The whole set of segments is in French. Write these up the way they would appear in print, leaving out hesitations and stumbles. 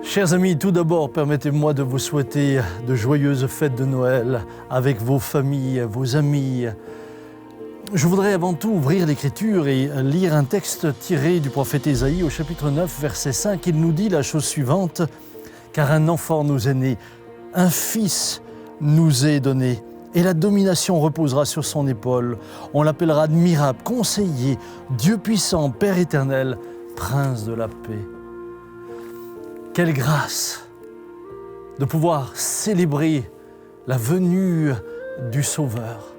Chers amis, tout d'abord, permettez-moi de vous souhaiter de joyeuses fêtes de Noël avec vos familles, vos amis. Je voudrais avant tout ouvrir l'Écriture et lire un texte tiré du prophète Ésaïe au chapitre 9, verset 5. Il nous dit la chose suivante: « Car un enfant nous est né, un fils nous est donné, et la domination reposera sur son épaule. On l'appellera admirable, conseiller, Dieu puissant, Père éternel, Prince de la paix. » Quelle grâce de pouvoir célébrer la venue du Sauveur.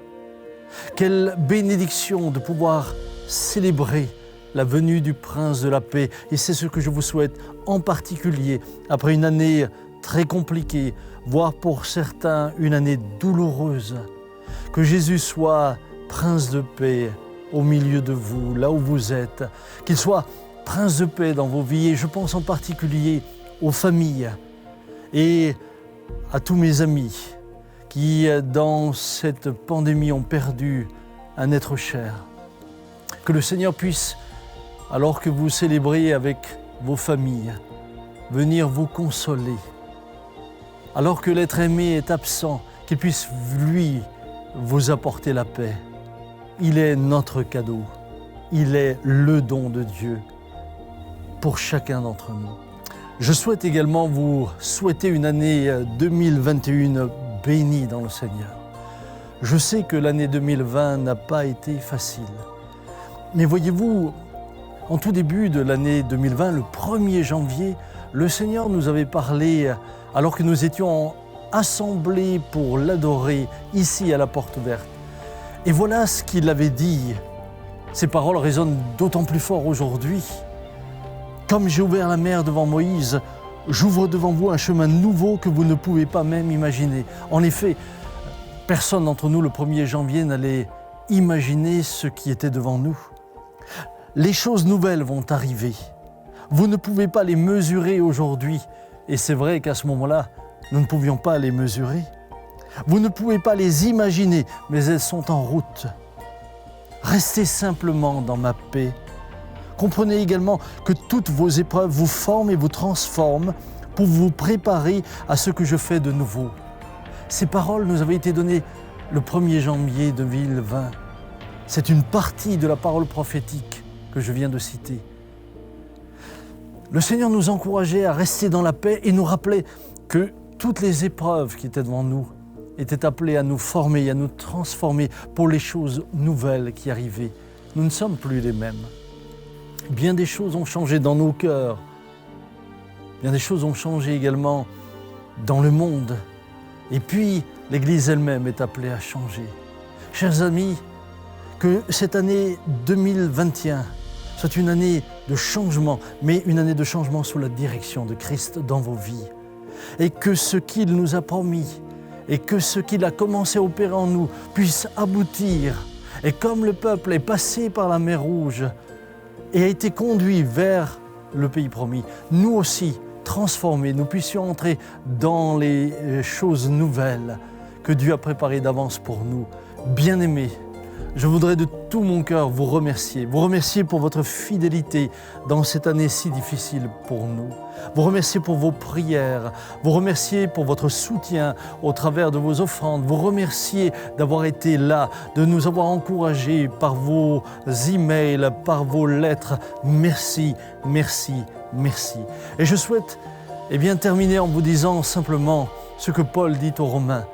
Quelle bénédiction de pouvoir célébrer la venue du Prince de la paix. Et c'est ce que je vous souhaite en particulier après une année très compliquée, voire pour certains une année douloureuse. Que Jésus soit Prince de paix au milieu de vous, là où vous êtes. Qu'il soit Prince de paix dans vos vies. Et je pense en particulier aux familles et à tous mes amis qui, dans cette pandémie, ont perdu un être cher. Que le Seigneur puisse, alors que vous célébrez avec vos familles, venir vous consoler. Alors que l'être aimé est absent, qu'il puisse, lui, vous apporter la paix. Il est notre cadeau. Il est le don de Dieu pour chacun d'entre nous. Je souhaite également vous souhaiter une année 2021 bénie dans le Seigneur. Je sais que l'année 2020 n'a pas été facile. Mais voyez-vous, en tout début de l'année 2020, le 1er janvier, le Seigneur nous avait parlé, alors que nous étions assemblés pour l'adorer ici à la porte verte. Et voilà ce qu'il avait dit. Ces paroles résonnent d'autant plus fort aujourd'hui. Comme j'ai ouvert la mer devant Moïse, j'ouvre devant vous un chemin nouveau que vous ne pouvez pas même imaginer. En effet, personne d'entre nous, le 1er janvier, n'allait imaginer ce qui était devant nous. Les choses nouvelles vont arriver. Vous ne pouvez pas les mesurer aujourd'hui. Et c'est vrai qu'à ce moment-là, nous ne pouvions pas les mesurer. Vous ne pouvez pas les imaginer, mais elles sont en route. Restez simplement dans ma paix. Comprenez également que toutes vos épreuves vous forment et vous transforment pour vous préparer à ce que je fais de nouveau. Ces paroles nous avaient été données le 1er janvier 2020. C'est une partie de la parole prophétique que je viens de citer. Le Seigneur nous encourageait à rester dans la paix et nous rappelait que toutes les épreuves qui étaient devant nous étaient appelées à nous former, à nous transformer pour les choses nouvelles qui arrivaient. Nous ne sommes plus les mêmes. Bien des choses ont changé dans nos cœurs. Bien des choses ont changé également dans le monde. Et puis, l'Église elle-même est appelée à changer. Chers amis, que cette année 2021 soit une année de changement, mais une année de changement sous la direction de Christ dans vos vies. Et que ce qu'il nous a promis et que ce qu'il a commencé à opérer en nous puisse aboutir. Et comme le peuple est passé par la mer Rouge, et a été conduit vers le pays promis, nous aussi, transformés, nous puissions entrer dans les choses nouvelles que Dieu a préparées d'avance pour nous. Bien-aimés, je voudrais de tout mon cœur vous remercier pour votre fidélité dans cette année si difficile pour nous. Vous remercier pour vos prières, vous remercier pour votre soutien au travers de vos offrandes, vous remercier d'avoir été là, de nous avoir encouragés par vos emails, par vos lettres. Merci, merci, merci. Et je souhaite terminer en vous disant simplement ce que Paul dit aux Romains,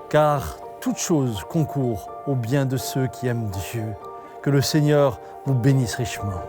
car toute chose concourt au bien de ceux qui aiment Dieu. Que le Seigneur vous bénisse richement.